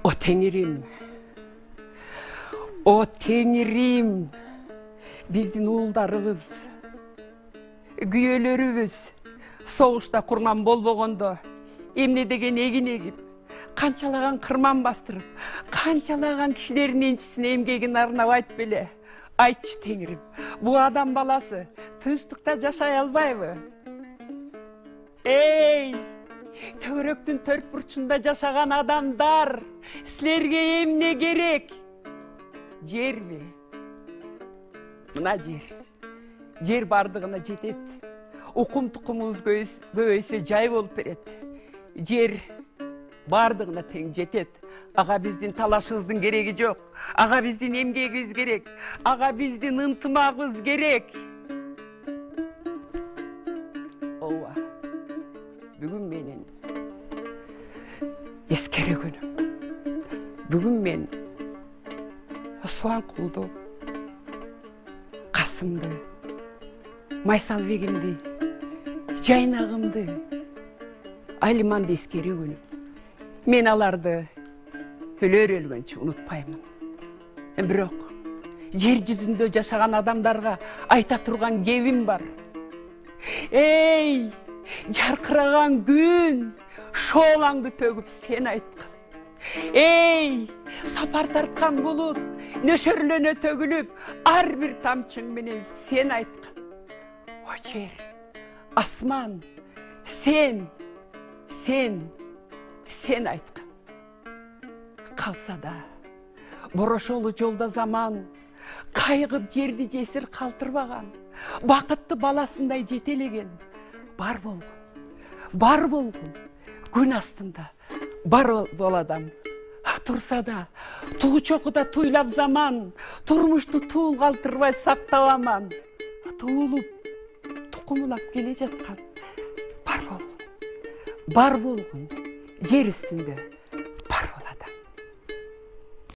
O Tengirим, биздин уулдарыбыз, күйөлөрүбүз согушта курман болбогондо эмне деген эгин эгип, канчалаган кырман бастырып, канчалаган кишилердин энчисине эмгегин арнабайт беле. Айтчы Теңирим, бул адам баласы тынчтыкта жашай албайбы? Эй, төгөрөктүн төрт бурчунда жашаган адамдар, силерге эмне керек? Жерби? Мына жер бардыгына жетет. Укум тукумубуз көбөйсө жай болуп берет. Жер бардыгына тең жетет. Ага биздин талашыбыздын кереги жок. Ага биздин эмгегибиз керек. Ага биздин ынтымагыбыз керек. Ооба. Бүгүн менин эскерегөнүм. Бүгүн мен Суанкулду, Касымды, Майсалбегимди, Жайнагымды, Алиманды эскерегөнүм. Мен аларды өлөр-өлгөнчө унутпаймын. Бирок жер жүзүндө жашаган адамдарга айта турган кебим бар. Эй, жаркыраган күн, шоолаңды төгүп сен айткан. Эй, сапар тарткан булут, нөшөрлөнө төгүлүп, ар бир тамчың менен сен айткан. О жер, асман, сен айткан. Калса да, борошолу жолда заман, кайгып жерди жесир калтырбаган, бакытты баласындай жетелеген, бар болгон, күн астында, бар бол адам. Турса да, туу чокуда туйлап заман, турмушту туул калтырбай сактап аман. Туулуп, тукумулап келе жаткан, бар болгон, жер үстүндө.